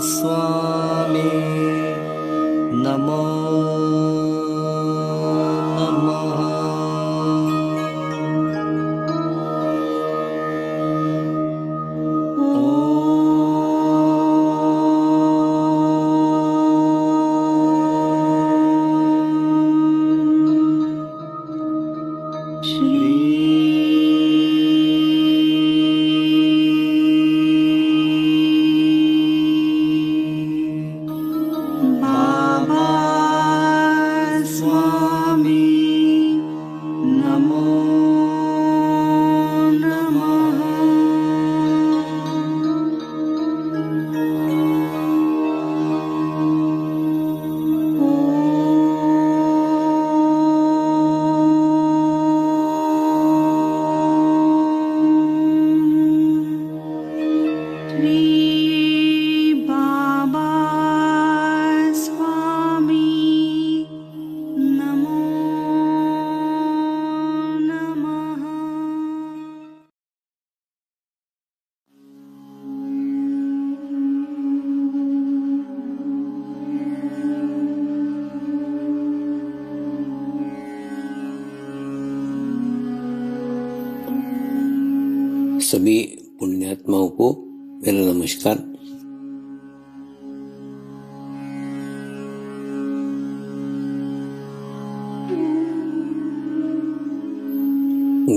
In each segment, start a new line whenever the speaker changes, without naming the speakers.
स्वामी नमो नमः।
सभी पुण्यात्माओं को मेरा नमस्कार।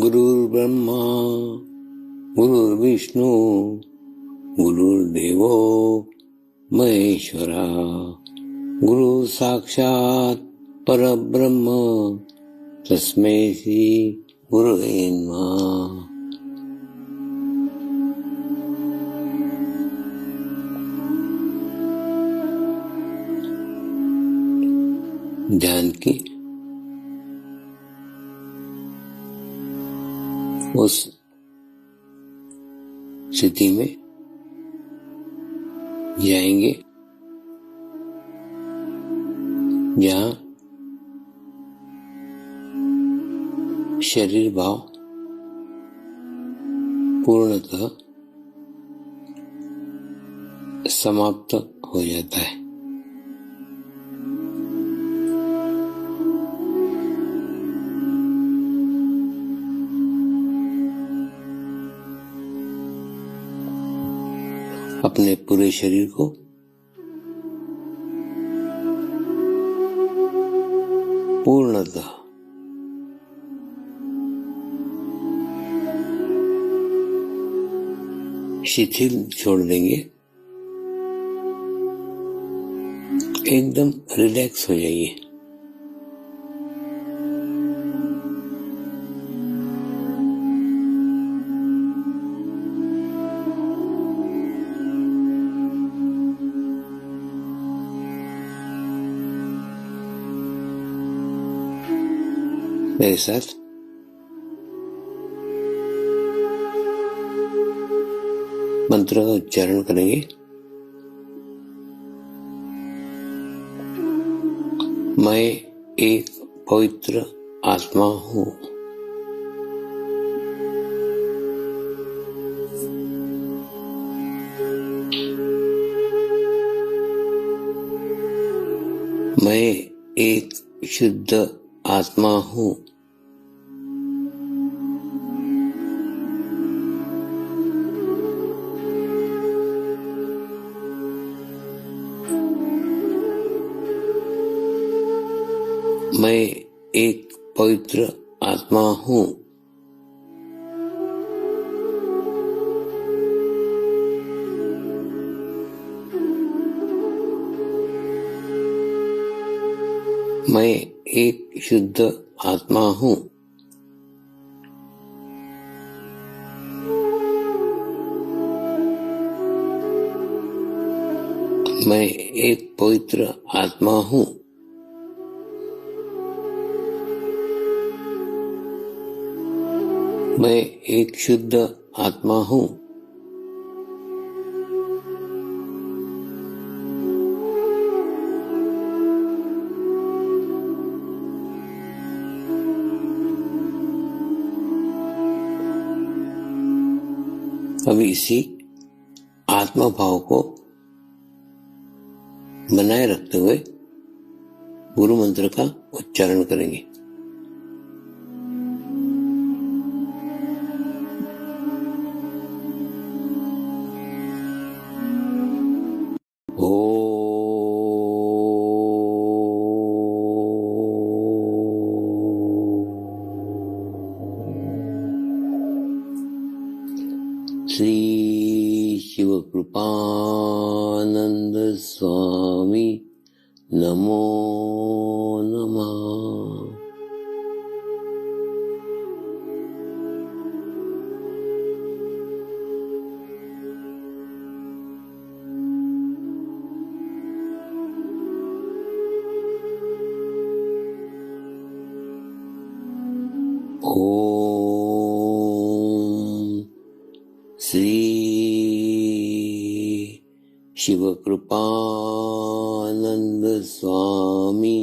गुरुर्ब्रह्मा गुरुर्विष्णु गुरुर्देवो महेश्वरा गुरु साक्षात् परब्रह्म तस्मै श्री गुरवे नमः। ध्यान की उस स्थिति में जाएंगे जहाँ शरीर भाव पूर्णतः समाप्त हो जाता है। अपने पूरे शरीर को पूर्णतः शिथिल छोड़ देंगे, एकदम रिलैक्स हो जाइए। मेरे साथ मंत्र का उच्चारण करेंगे। मैं एक पवित्र आत्मा हूँ। मैं एक शुद्ध आत्मा हूँ। मैं एक पवित्र आत्मा हूँ। मैं एक शुद्ध आत्मा हूँ। मैं एक पवित्र आत्मा हूँ। मैं एक शुद्ध आत्मा हूँ। अब इसी आत्मा भाव को बनाए रखते हुए गुरु मंत्र का उच्चारण करेंगे। श्री शिव कृपानंद स्वामी नमो नमः। ओम श्री शिव कृपानंद स्वामी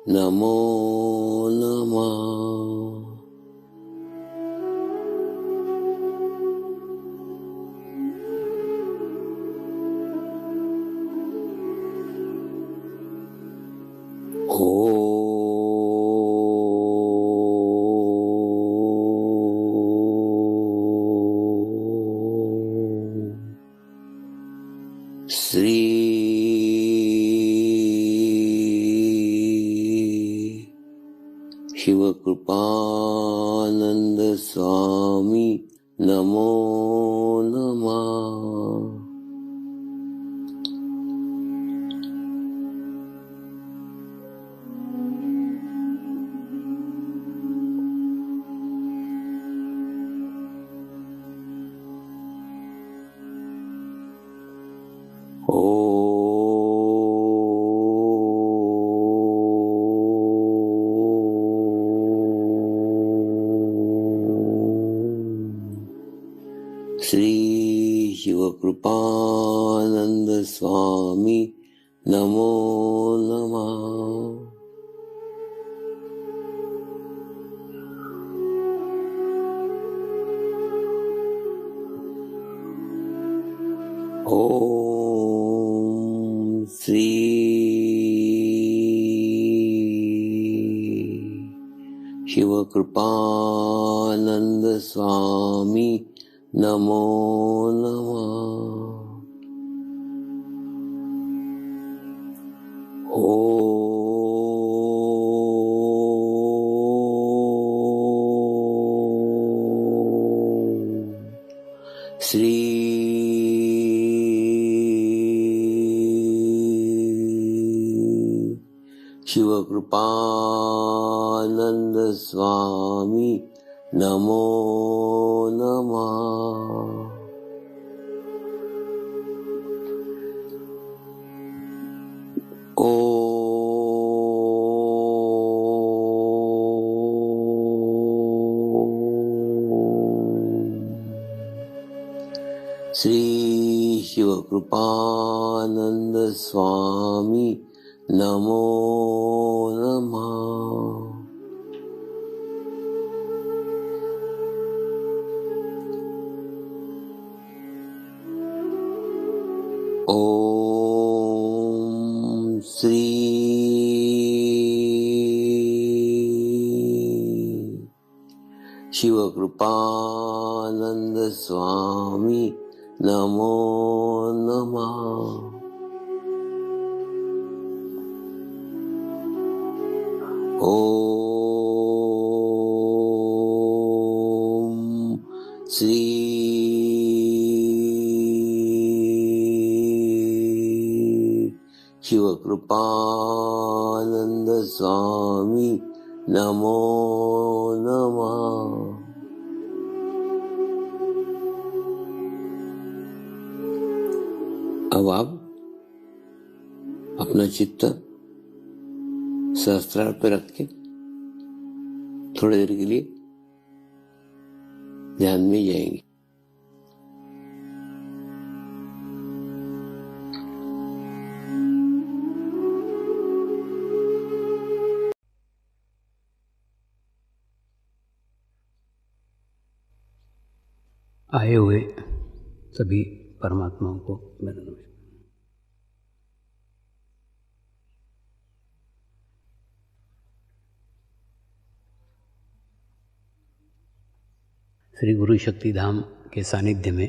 नमो नमः। श्री शिव कृपानंद स्वामी नमो नमः। श्री शिव कृपानंद स्वामी नमो नमः। ओम श्री शिव कृपानंद स्वामी नमो नमः। श्री शिव कृपानंद स्वामी नमो नमः। श्री शिव कृपानंद स्वामी नमो नमः। ओम श्री शिव कृपानंद स्वामी नमो नमः। ओम श्री शिव कृपानंद स्वामी नमो नमः। अब आप अपना चित्त सहस्त्रार पर रख के थोड़ी देर के लिए ध्यान में जाएंगे।
आए हुए सभी परमात्माओं को मेरा नमस्कार। श्री गुरु शक्ति धाम के सानिध्य में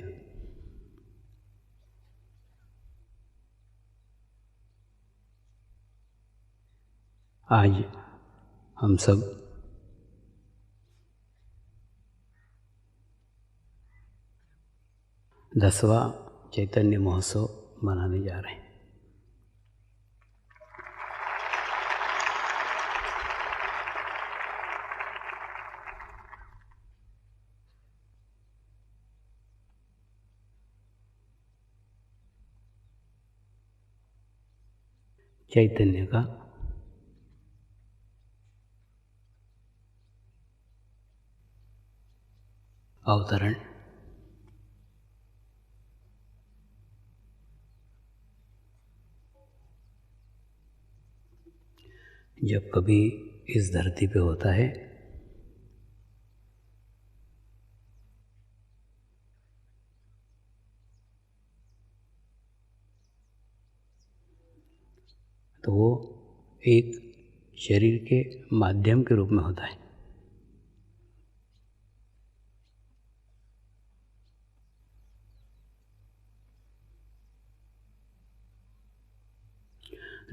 आज हम सब दसवां चैतन्य महोत्सव मनाने जा रहे हैं। चैतन्य का अवतरण जब कभी इस धरती पे होता है तो वो एक शरीर के माध्यम के रूप में होता है।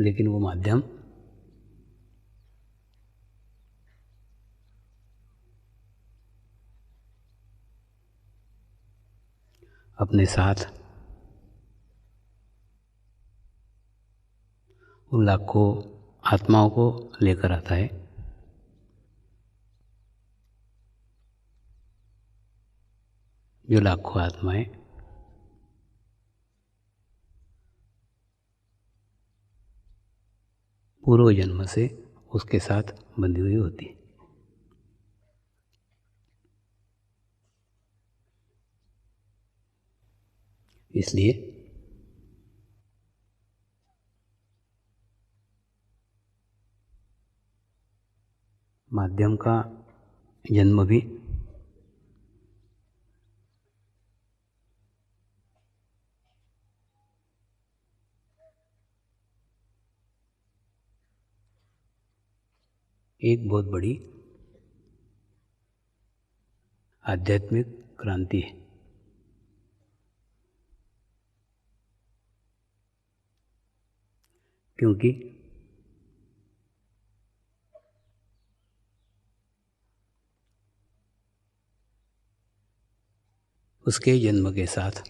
लेकिन वो माध्यम अपने साथ उन लाखों आत्माओं को लेकर आता है जो लाखों आत्माएं पूर्व जन्म से उसके साथ बंधी हुई होती है। इसलिए माध्यम का जन्म भी एक बहुत बड़ी आध्यात्मिक क्रांति है। क्योंकि उसके जन्म के साथ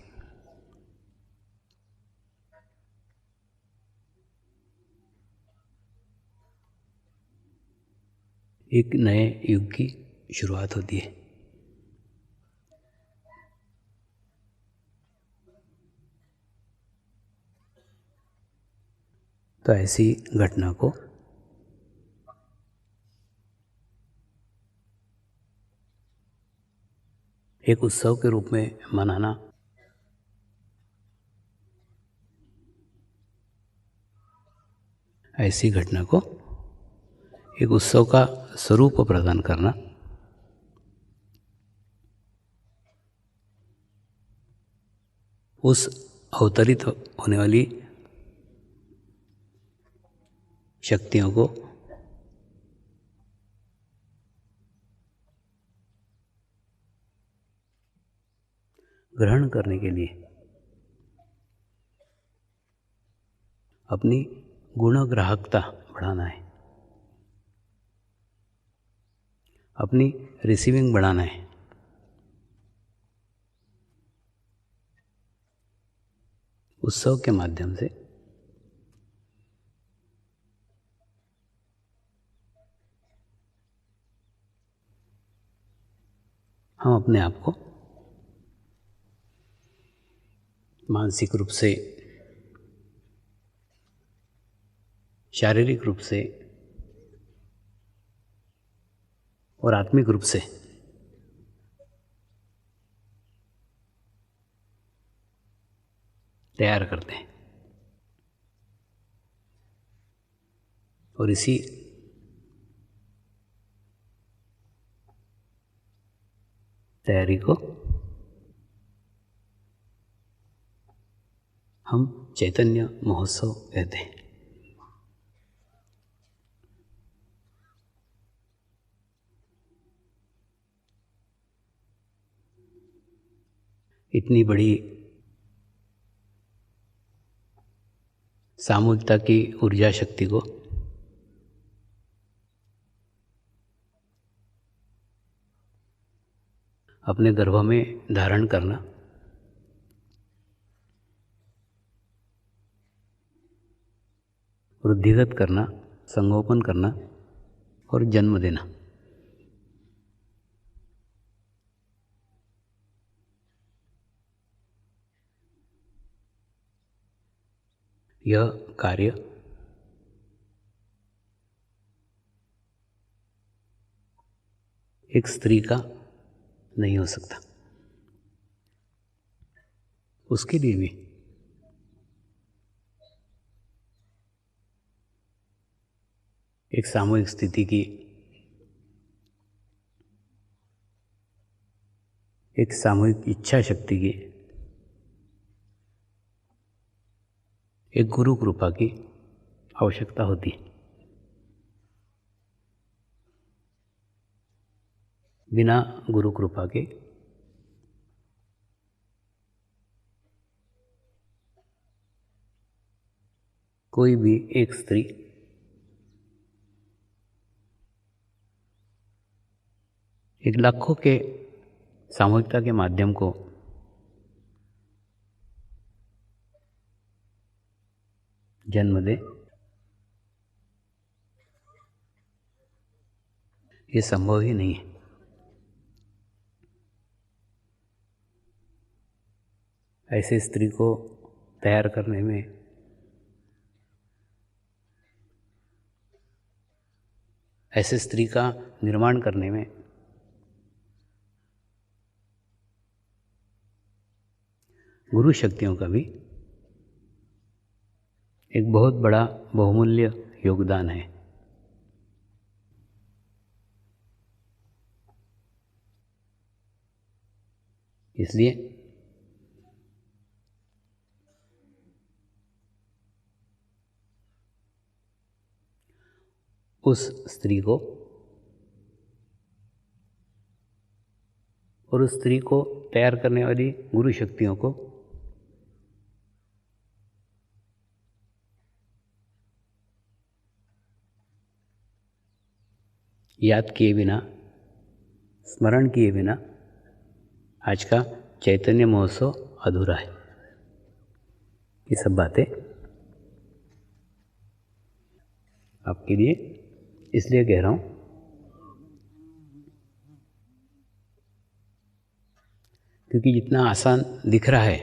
एक नए युग की शुरुआत होती है। तो ऐसी घटना को एक उत्सव के रूप में मनाना ऐसी घटना को एक उत्सव का स्वरूप प्रदान करना उस अवतरित होने वाली शक्तियों को ग्रहण करने के लिए अपनी गुणग्राहकता बढ़ाना है, अपनी रिसीविंग बढ़ाना है। उत्सव के माध्यम से हम अपने आप को मानसिक रूप से, शारीरिक रूप से और आत्मिक रूप से तैयार करते हैं। और इसी तैयारी को हम चैतन्य महोत्सव कहते हैं। इतनी बड़ी सामूहिकता की ऊर्जा शक्ति को अपने गर्भ में धारण करना वृद्धिगत करना, संगोपन करना और जन्म देना, यह कार्य एक स्त्री का नहीं हो सकता। उसके लिए भी एक सामूहिक स्थिति की, एक सामूहिक इच्छा शक्ति की, एक गुरु कृपा की आवश्यकता होती है। बिना गुरु कृपा के कोई भी एक स्त्री एक लाखों के सामूहिकता के माध्यम को जन्म दे, ये संभव ही नहीं है। ऐसे स्त्री को तैयार करने में, ऐसे स्त्री का निर्माण करने में गुरु शक्तियों का भी एक बहुत बड़ा बहुमूल्य योगदान है। इसलिए उस स्त्री को और उस स्त्री को तैयार करने वाली गुरु शक्तियों को याद किए बिना, स्मरण किए बिना आज का चैतन्य महोत्सव अधूरा है। ये सब बातें आपके लिए इसलिए कह रहा हूँ क्योंकि जितना आसान दिख रहा है,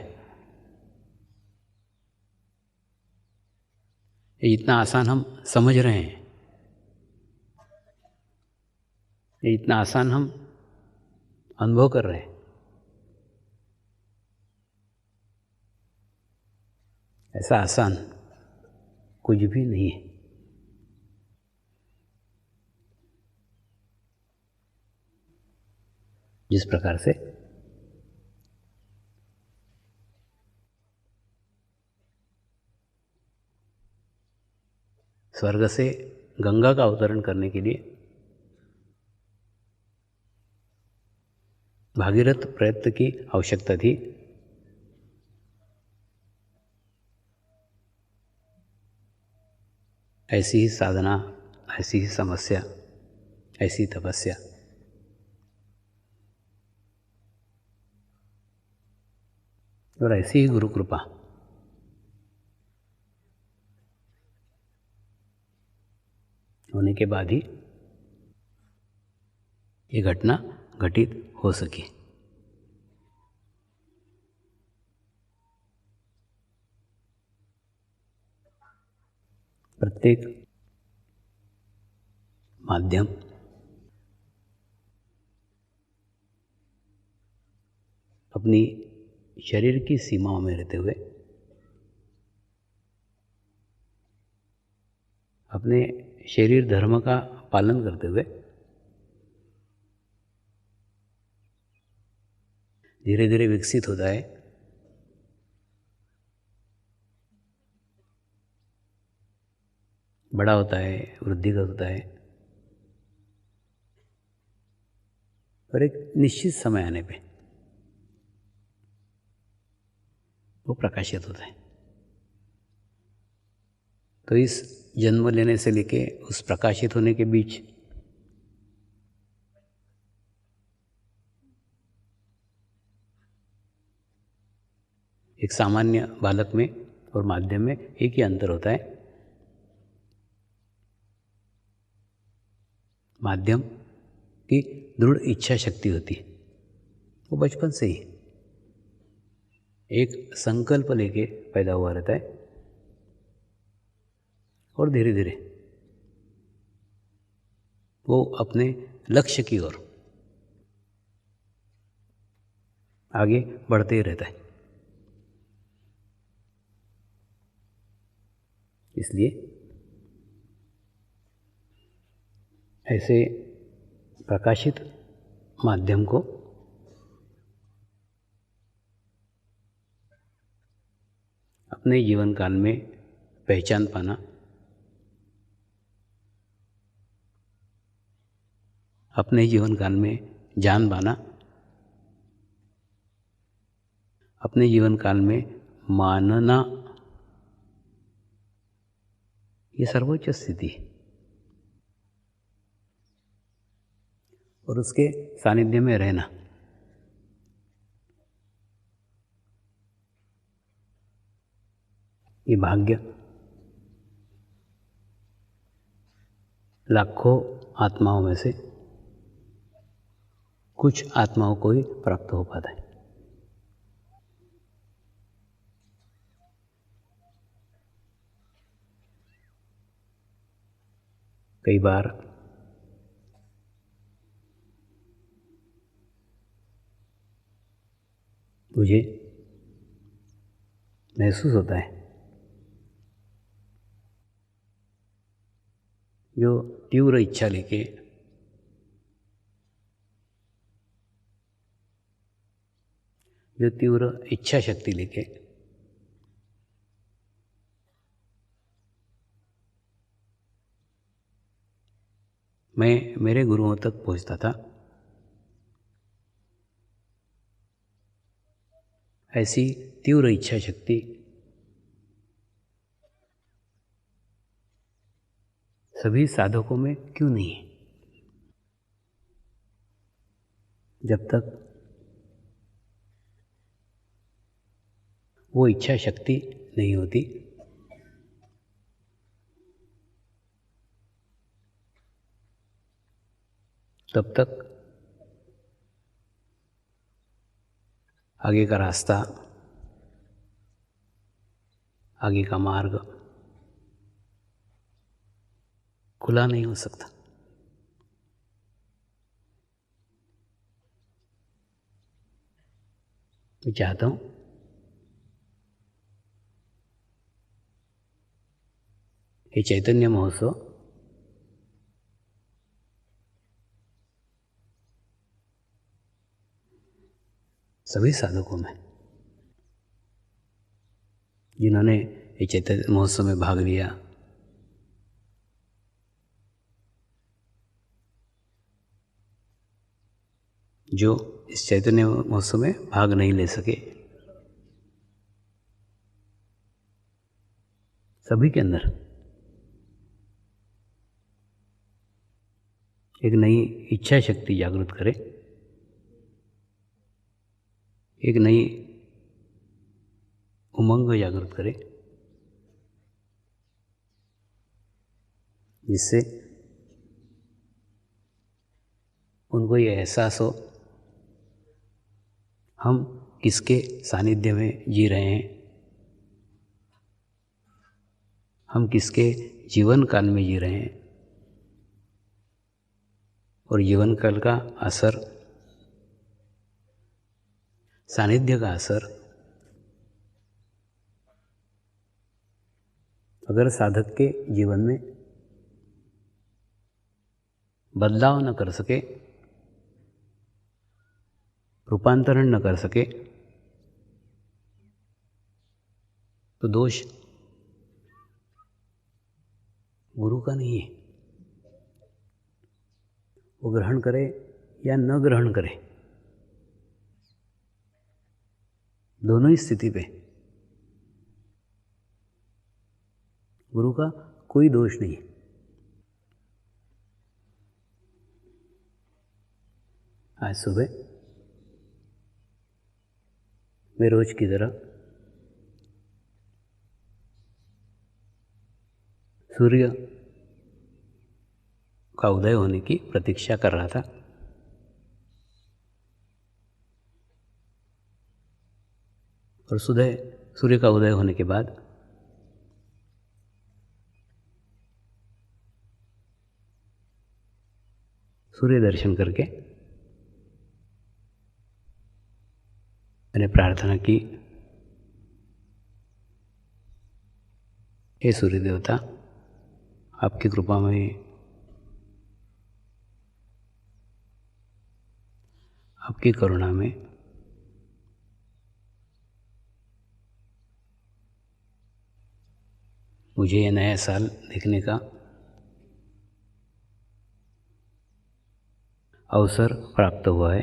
ये जितना आसान हम समझ रहे हैं, ये इतना आसान हम अनुभव कर रहे हैं, ऐसा आसान कुछ भी नहीं है। जिस प्रकार से स्वर्ग से गंगा का अवतरण करने के लिए भागीरथ प्रयत्न की आवश्यकता थी, ऐसी ही साधना, ऐसी ही समस्या, ऐसी तपस्या और ऐसी ही गुरु कृपा होने के बाद ही ये घटना घटित हो सकी। प्रत्येक माध्यम अपनी शरीर की सीमाओं में रहते हुए, अपने शरीर धर्म का पालन करते हुए धीरे धीरे विकसित होता है, बड़ा होता है, वृद्धिगत होता है और एक निश्चित समय आने पे वो प्रकाशित होता है। तो इस जन्म लेने से लेके उस प्रकाशित होने के बीच एक सामान्य बालक में और माध्यम में एक ही अंतर होता है। माध्यम की दृढ़ इच्छा शक्ति होती है, वो बचपन से ही एक संकल्प लेके पैदा हुआ रहता है और धीरे धीरे वो अपने लक्ष्य की ओर आगे बढ़ते ही रहता है। इसलिए ऐसे प्रकाशित माध्यम को अपने जीवन काल में पहचान पाना, अपने जीवन काल में जान पाना, अपने जीवन काल में मानना, ये सर्वोच्च स्थिति है। और उसके सानिध्य में रहना, ये भाग्य लाखों आत्माओं में से कुछ आत्माओं को ही प्राप्त हो पाता है। कई बार मुझे महसूस होता है जो तीव्र इच्छा लेके जो तीव्र इच्छा शक्ति लेके मैं मेरे गुरुओं तक पहुंचता था, ऐसी तीव्र इच्छा शक्ति सभी साधकों में क्यों नहीं है? जब तक वो इच्छा शक्ति नहीं होती, तब तक आगे का रास्ता, आगे का मार्ग खुला नहीं हो सकता। मैं चाहता हूँ ये चैतन्य महोत्सव सभी साधकों में, जिन्होंने ये चैतन्य महोत्सव में भाग लिया, जो इस चैतन्य महोत्सव में भाग नहीं ले सके, सभी के अंदर एक नई इच्छा शक्ति जागृत करे, एक नई उमंग जागृत करे, जिससे उनको ये एहसास हो हम किसके सानिध्य में जी रहे हैं, हम किसके जीवन काल में जी रहे हैं, और जीवन काल का असर, सानिध्य का असर अगर साधक के जीवन में बदलाव न कर सके, रूपांतरण न कर सके, तो दोष गुरु का नहीं है। वो ग्रहण करे या न ग्रहण करे, दोनों ही स्थिति पे गुरु का कोई दोष नहीं है। आज सुबह मैं रोज की तरह सूर्य का उदय होने की प्रतीक्षा कर रहा था। और सूर्य का उदय होने के बाद सूर्य दर्शन करके मैंने प्रार्थना की, हे सूर्य देवता, आपकी कृपा में, आपकी करुणा में मुझे ये नया साल देखने का अवसर प्राप्त हुआ है।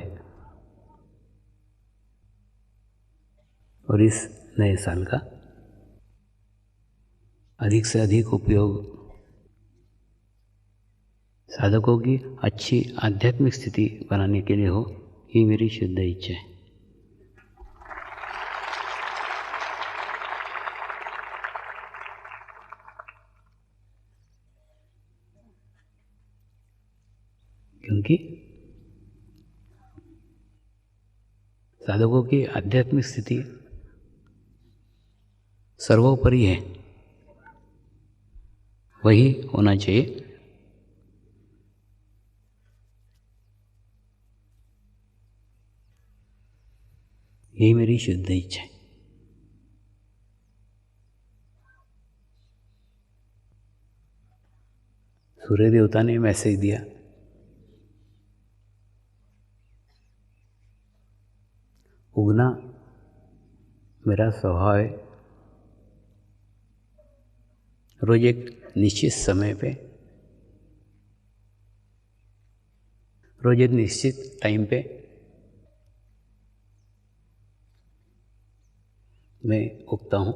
और इस नए साल का अधिक से अधिक उपयोग साधकों की अच्छी आध्यात्मिक स्थिति बनाने के लिए हो, ये मेरी शुद्ध इच्छा है। क्योंकि साधकों की आध्यात्मिक स्थिति सर्वोपरि है, वही होना चाहिए। यही मेरी शुद्ध इच्छा है। सूर्य देवता ने मैसेज दिया, उगना मेरा स्वभाव है। रोज एक निश्चित समय पे, रोज एक निश्चित टाइम पे मैं उगता हूँ,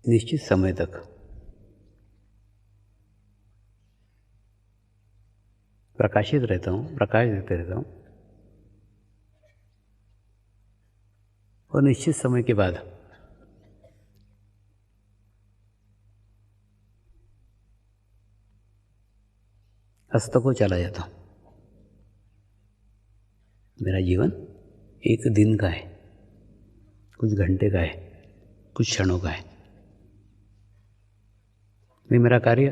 निश्चित समय तक प्रकाशित रहता हूँ, प्रकाश देते रहता हूँ, और निश्चित समय के बाद अस्त को चला जाता हूँ। मेरा जीवन एक दिन का है, कुछ घंटे का है, कुछ क्षणों का है। मैं मेरा कार्य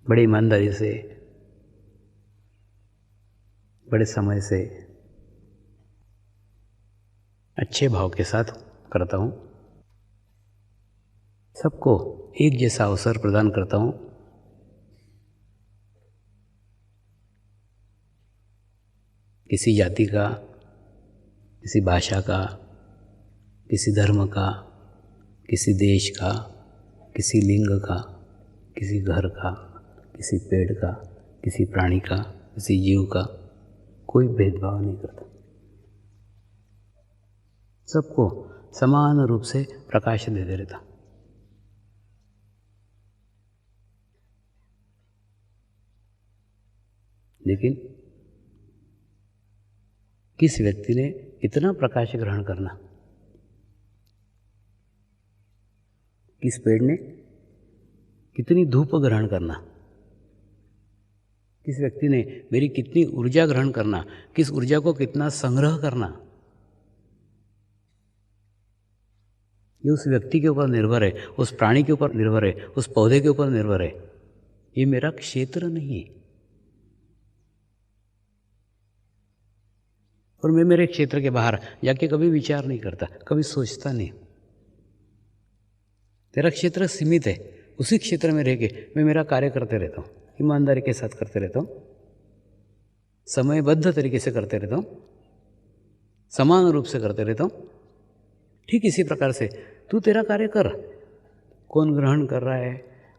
बड़ी ईमानदारी से, बड़े समय से, अच्छे भाव के साथ करता हूँ। सबको एक जैसा अवसर प्रदान करता हूँ। किसी जाति का, किसी भाषा का, किसी धर्म का, किसी देश का, किसी लिंग का, किसी घर का, किसी पेड़ का, किसी प्राणी का, किसी जीव का, कोई भेदभाव नहीं करता। सबको समान रूप से प्रकाश देते रहता। लेकिन किस व्यक्ति ने इतना प्रकाश ग्रहण करना, किस पेड़ ने कितनी धूप ग्रहण करना, किस व्यक्ति ने मेरी कितनी ऊर्जा ग्रहण करना, किस ऊर्जा को कितना संग्रह करना, ये उस व्यक्ति के ऊपर निर्भर है, उस प्राणी के ऊपर निर्भर है, उस पौधे के ऊपर निर्भर है। ये मेरा क्षेत्र नहीं है। और मैं मेरे क्षेत्र के बाहर जाके कभी विचार नहीं करता, कभी सोचता नहीं। तेरा क्षेत्र सीमित है, उसी क्षेत्र में रह के मैं मेरा कार्य करते रहता हूँ, ईमानदारी के साथ करते रहता हूँ, समयबद्ध तरीके से करते रहता हूँ, समान रूप से करते रहता हूँ। ठीक इसी प्रकार से तू तेरा कार्य कर। कौन ग्रहण कर रहा है,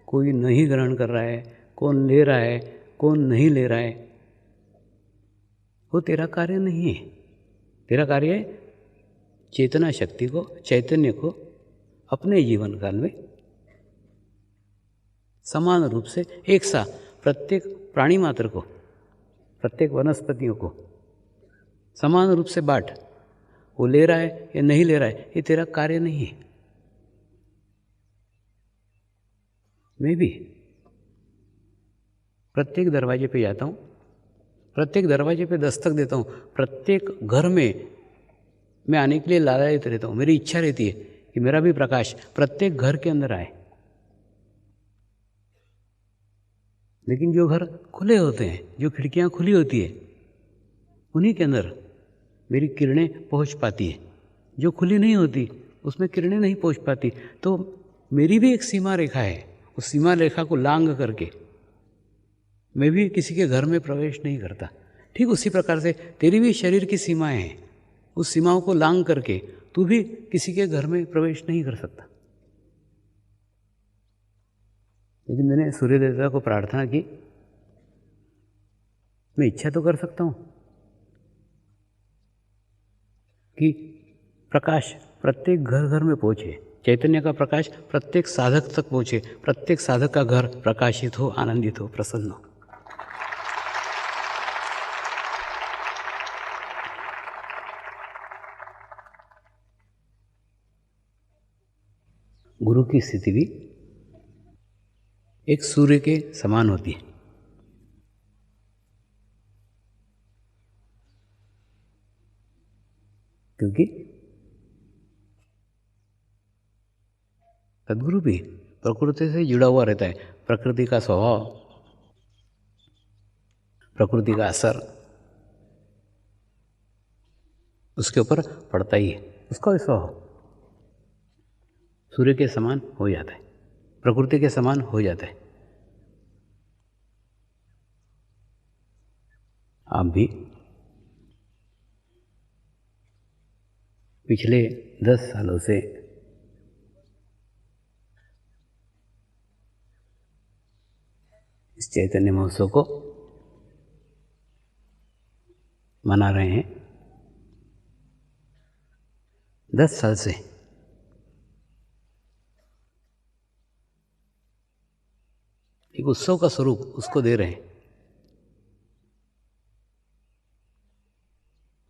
कोई नहीं ग्रहण कर रहा है, कौन ले रहा है, कौन नहीं ले रहा है, वो तेरा कार्य नहीं है। तेरा कार्य है चेतना शक्ति को, चैतन्य को अपने जीवन काल में समान रूप से एक सा प्रत्येक प्राणी मात्र को, प्रत्येक वनस्पतियों को समान रूप से बांट। वो ले रहा है या नहीं ले रहा है, ये तेरा कार्य नहीं है। मैं भी प्रत्येक दरवाजे पे जाता हूँ, प्रत्येक दरवाजे पे दस्तक देता हूँ, प्रत्येक घर में मैं आने के लिए लालायित रहता हूँ। मेरी इच्छा रहती है कि मेरा भी प्रकाश प्रत्येक घर के अंदर आए। लेकिन जो घर खुले होते हैं, जो खिड़कियाँ खुली होती है, उन्हीं के अंदर मेरी किरणें पहुँच पाती है। जो खुली नहीं होती उसमें किरणें नहीं पहुँच पाती। तो मेरी भी एक सीमा रेखा है, उस सीमा रेखा को लांघ करके मैं भी किसी के घर में प्रवेश नहीं करता। ठीक उसी प्रकार से तेरी भी शरीर की सीमाएं हैं, उस सीमाओं को लांघ करके तू भी किसी के घर में प्रवेश नहीं कर सकता। लेकिन मैंने सूर्य देवता को प्रार्थना की, मैं इच्छा तो कर सकता हूँ कि प्रकाश प्रत्येक घर घर में पहुँचे, चैतन्य का प्रकाश प्रत्येक साधक तक पहुँचे, प्रत्येक साधक का घर प्रकाशित हो, आनंदित हो, प्रसन्न हो। गुरु की स्थिति भी एक सूर्य के समान होती है। क्योंकि सद्गुरु भी प्रकृति से जुड़ा हुआ रहता है। प्रकृति का स्वभाव, प्रकृति का असर उसके ऊपर पड़ता ही है। उसका भी स्वभाव सूर्य के समान हो जाता है, प्रकृति के समान हो जाता है। आप भी पिछले 10 सालों से इस चैतन्य महोत्सव को मना रहे हैं। 10 साल से एक उत्सव का स्वरूप उसको दे रहे हैं।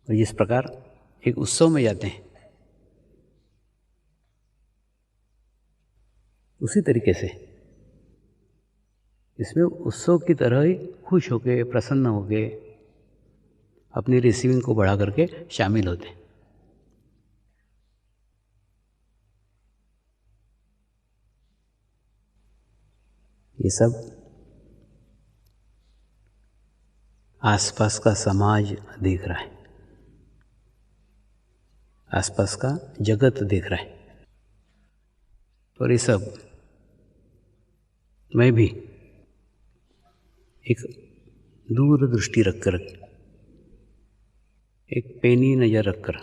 और जिस प्रकार एक उत्सव में जाते हैं, उसी तरीके से इसमें उत्सव की तरह ही खुश होके, प्रसन्न होके अपनी रिसीविंग को बढ़ा करके शामिल होते हैं। ये सब आसपास का समाज देख रहा है, आसपास का जगत देख रहा है। और ये सब मैं भी एक दूरदृष्टि रखकर, एक पैनी नज़र रखकर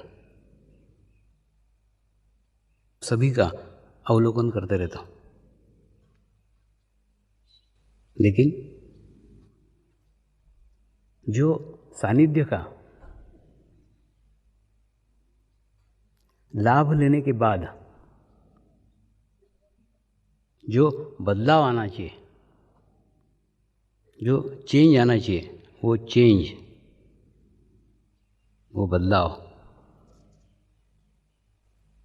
सभी का अवलोकन करते रहता हूँ। लेकिन जो सानिध्य का लाभ लेने के बाद जो बदलाव आना चाहिए, जो चेंज आना चाहिए, वो चेंज, वो बदलाव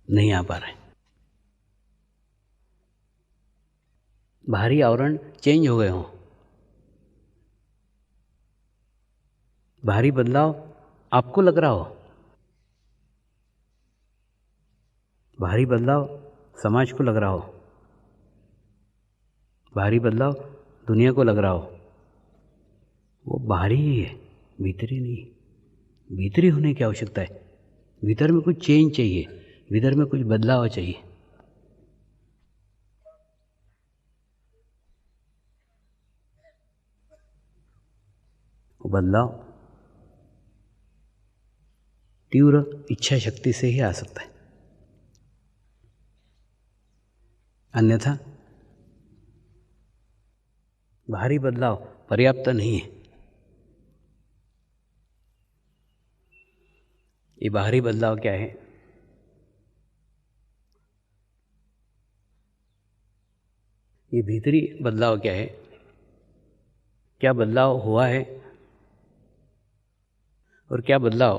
नहीं आ पा रहा है। बाहरी आवरण चेंज हो गए हों, बाहरी बदलाव आपको लग रहा हो, बाहरी बदलाव समाज को लग रहा हो, बाहरी बदलाव दुनिया को लग रहा हो, वो बाहरी ही है, भीतरी नहीं। भीतरी होने की आवश्यकता है। भीतर में कुछ चेंज चाहिए, भीतर में कुछ बदलाव चाहिए। वो बदलाव तीव्र इच्छा शक्ति से ही आ सकता है, अन्यथा बाहरी बदलाव पर्याप्त नहीं है। ये बाहरी बदलाव क्या है? ये भीतरी बदलाव क्या है, क्या बदलाव हुआ है और क्या बदलाव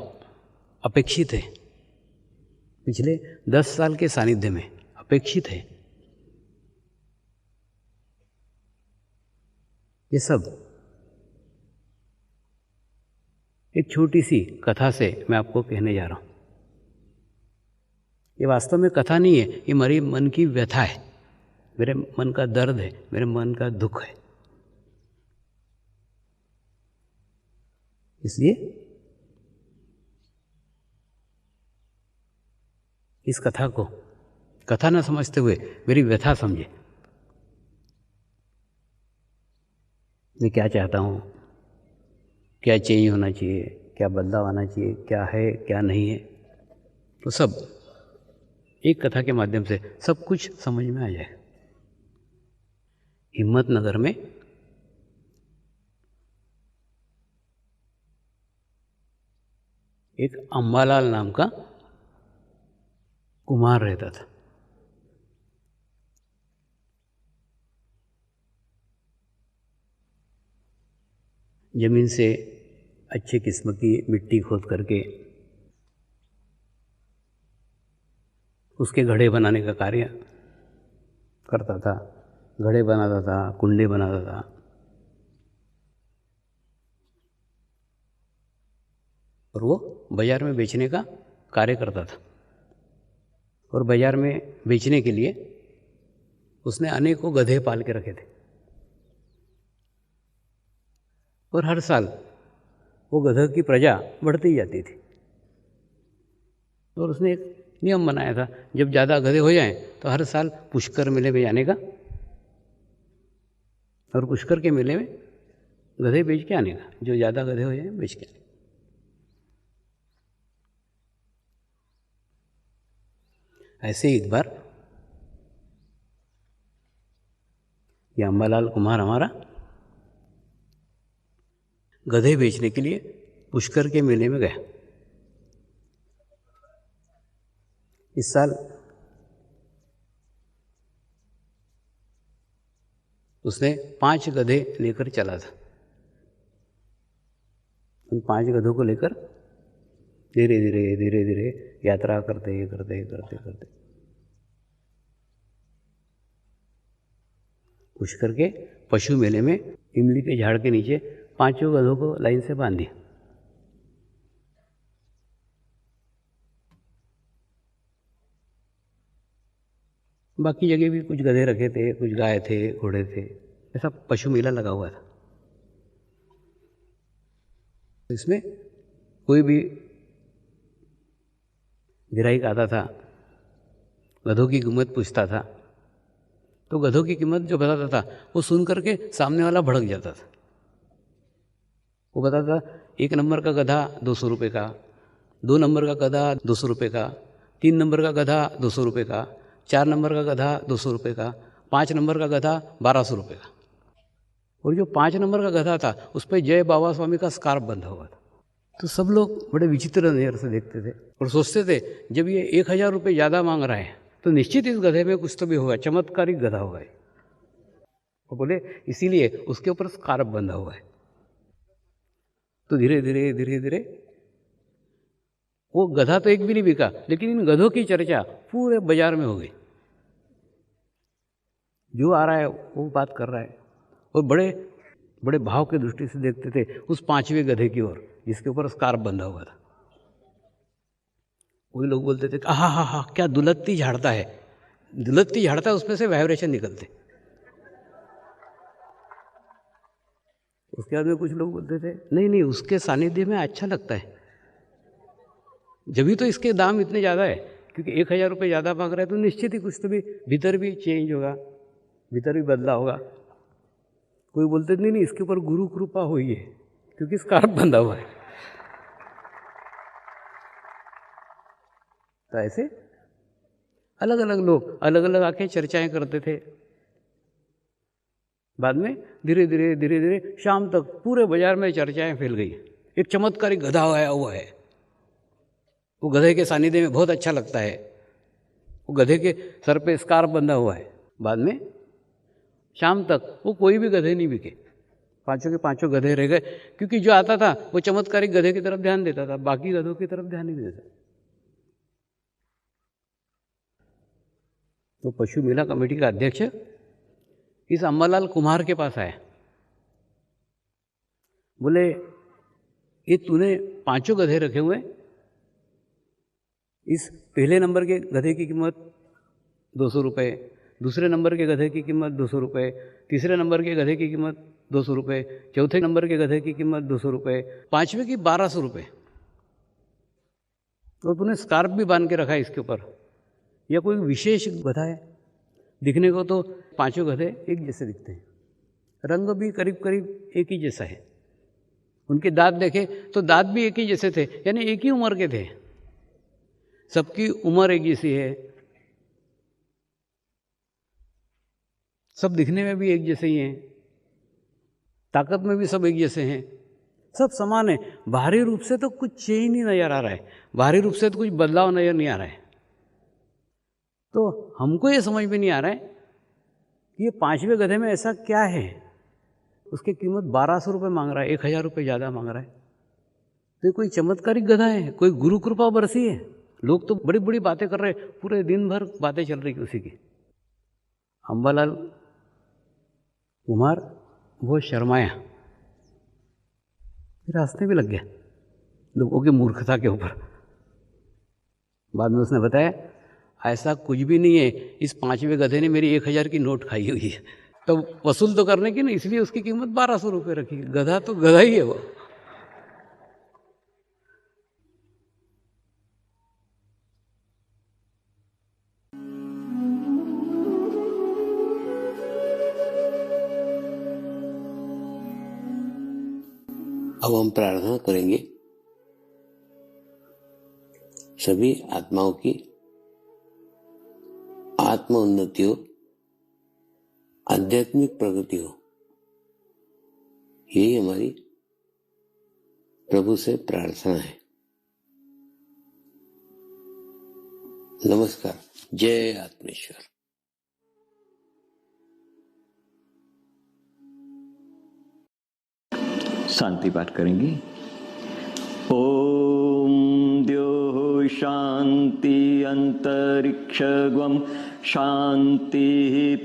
अपेक्षित है पिछले 10 साल के सानिध्य में, अपेक्षित है। ये सब एक छोटी सी कथा से मैं आपको कहने जा रहा हूँ। ये वास्तव में कथा नहीं है, ये मेरे मन की व्यथा है, मेरे मन का दर्द है, मेरे मन का दुख है। इसलिए इस कथा को कथा न समझते हुए मेरी व्यथा समझे। मैं क्या चाहता हूँ, क्या चेंज होना चाहिए, क्या बदलाव आना चाहिए, क्या है क्या नहीं है, तो सब एक कथा के माध्यम से सब कुछ समझ में आ जाए। हिम्मतनगर में एक अंबालाल नाम का कुम्हार रहता था। जमीन से अच्छे किस्म की मिट्टी खोद करके उसके घड़े बनाने का कार्य करता था, घड़े बनाता था, कुंडे बनाता था। और वो बाजार में बेचने का कार्य करता था। और बाजार में बेचने के लिए उसने अनेकों गधे पाल के रखे थे। और हर साल वो गधों की प्रजा बढ़ती ही जाती थी। और उसने एक नियम बनाया था, जब ज़्यादा गधे हो जाएं तो हर साल पुष्कर मेले में जाने का और पुष्कर के मेले में गधे बेच के आने का, जो ज़्यादा गधे हो जाएं बेच के आने। ऐसे ही एक बार ये अंबालाल कुम्हार हमारा गधे बेचने के लिए पुष्कर के मेले में गया। इस साल उसने 5 गधे लेकर चला था। उन 5 गधों को लेकर धीरे धीरे धीरे धीरे यात्रा करते करते करते करते पुष्कर के पशु मेले में इमली के झाड़ के नीचे 5 गधों को लाइन से बांध दिया। बाकी जगह भी कुछ गधे रखे थे, कुछ गाय थे, घोड़े थे, ऐसा पशु मेला लगा हुआ था। इसमें कोई भी गिराईक आता था, गधों की कीमत पूछता था, तो गधों की कीमत जो बताता था वो सुन करके सामने वाला भड़क जाता था। वो बताता था 1 नंबर का गधा 200 रुपये का, 2 नंबर का गधा 200 रुपये का, 3 नंबर का गधा 200 रुपये का, 4 नंबर का गधा 200 रुपये का, 5 नंबर का गधा 1200 रुपये का। और जो 5 नंबर का गधा था उस पर जय बाबा स्वामी का स्कार्फ बंधा हुआ था। तो सब लोग बड़े विचित्र नज़र से देखते थे और सोचते थे जब ये 1000 रुपये ज़्यादा मांग रहा है तो निश्चित इस गधे में कुछ तो भी होगा, चमत्कारिक गधा होगा। वो बोले इसीलिए उसके ऊपर स्कार्फ बंधा हुआ है। तो धीरे धीरे धीरे धीरे वो गधा तो एक भी नहीं बिका, लेकिन इन गधों की चर्चा पूरे बाजार में हो गई। जो आ रहा है वो बात कर रहा है और बड़े बड़े भाव के दृष्टि से देखते थे उस 5वें गधे की ओर जिसके ऊपर स्कार्फ बंधा हुआ था। वही लोग बोलते थे हा हा हा क्या दुलत्ती झाड़ता है, दुलत्ती झाड़ता है, उसमें से वाइब्रेशन निकलते। उसके बाद में कुछ लोग बोलते थे नहीं नहीं उसके सानिध्य में अच्छा लगता है, जब तो इसके दाम इतने ज़्यादा है, क्योंकि 1000 रुपये ज़्यादा मांग रहा है तो निश्चित ही कुछ तो भी भीतर भी चेंज होगा, भीतर भी बदलाव होगा। कोई बोलते नहीं नहीं इसके ऊपर गुरु कृपा हुई है क्योंकि स्कार्फ बंधा हुआ है। तो ऐसे अलग अलग लोग अलग अलग आके चर्चाएं करते थे। बाद में धीरे धीरे धीरे धीरे शाम तक पूरे बाजार में चर्चाएं फैल गई। एक चमत्कारिक गधा आया हुआ है, वो गधे के सानिध्य में बहुत अच्छा लगता है, वो गधे के सर पे स्कार्फ बंधा हुआ है। बाद में शाम तक वो कोई भी गधे नहीं बिके, पांचों के पांचों गधे रह गए, क्योंकि जो आता था वो चमत्कारिक गधे की तरफ ध्यान देता था, बाकी गधों की तरफ ध्यान नहीं देता। तो पशु मेला कमेटी का अध्यक्ष इस अम्बालाल कुम्हार के पास आया, बोले ये तूने पांचों गधे रखे हुए, इस पहले नंबर के गधे की कीमत 200 रुपये, दूसरे नंबर के गधे की कीमत 200 रुपये, तीसरे नंबर के गधे की कीमत 200 रुपये, चौथे नंबर के गधे की कीमत 200 रुपये, पांचवें की 1200 रुपये। तो तूने स्कार्फ भी बांध के रखा है इसके ऊपर, या कोई विशेष गधा है? दिखने को तो पांचों गधे एक जैसे दिखते हैं, रंग भी करीब करीब एक ही जैसा है, उनके दांत देखे तो दांत भी एक ही जैसे थे, यानी एक ही उम्र के थे, सबकी उम्र एक जैसी है, सब दिखने में भी एक जैसे ही हैं, ताकत में भी सब एक जैसे हैं, सब समान है। बाहरी रूप से तो कुछ चेंज नहीं नजर आ रहा है, बाहरी रूप से तो कुछ बदलाव नजर नहीं आ रहा है। तो हमको ये समझ में नहीं आ रहा है कि ये पांचवें गधे में ऐसा क्या है, उसकी कीमत 1200 रुपये मांग रहा है, 1000 रुपये ज़्यादा मांग रहा है। तो ये कोई चमत्कारिक गधा है, कोई गुरु कृपा बरसी है? लोग तो बड़ी बड़ी बातें कर रहे, पूरे दिन भर बातें चल रही उसी की। अम्बालाल कुम्हार बहुत शर्माया, फिर हंसने भी लग गया लोगों की मूर्खता के ऊपर। बाद में उसने बताया ऐसा कुछ भी नहीं है, इस पांचवें गधे ने मेरी 1000 की नोट खाई हुई है, तो वसूल तो करने की ना, इसलिए उसकी कीमत 1200 रुपये रखी। गधा तो गधा ही है वो।
अब हम प्रार्थना करेंगे सभी आत्माओं की आत्म उन्नति हो, आध्यात्मिक प्रगति हो, यही हमारी प्रभु से प्रार्थना है। नमस्कार। जय आत्मेश्वर।
शांति पाठ करेंगे। ओम द्यो शांति अंतरिक्षगम शांति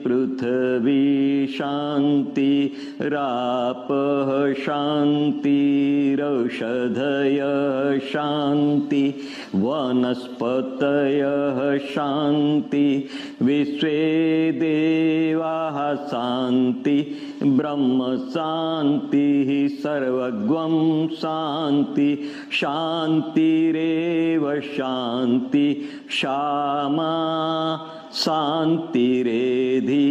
पृथ्वी शांति रापः शांति रौषधय शांति वनस्पतयः शांति विश्वे देवाः शांति ब्रह्म शांति सर्वगं शांति शांतिरेव शांति क्षमा शांतिरेधि।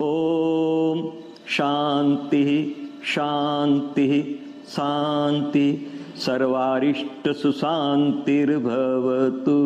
ओम शांति शांति शांति सर्वारिष्ट सुशांतिर्भवतु।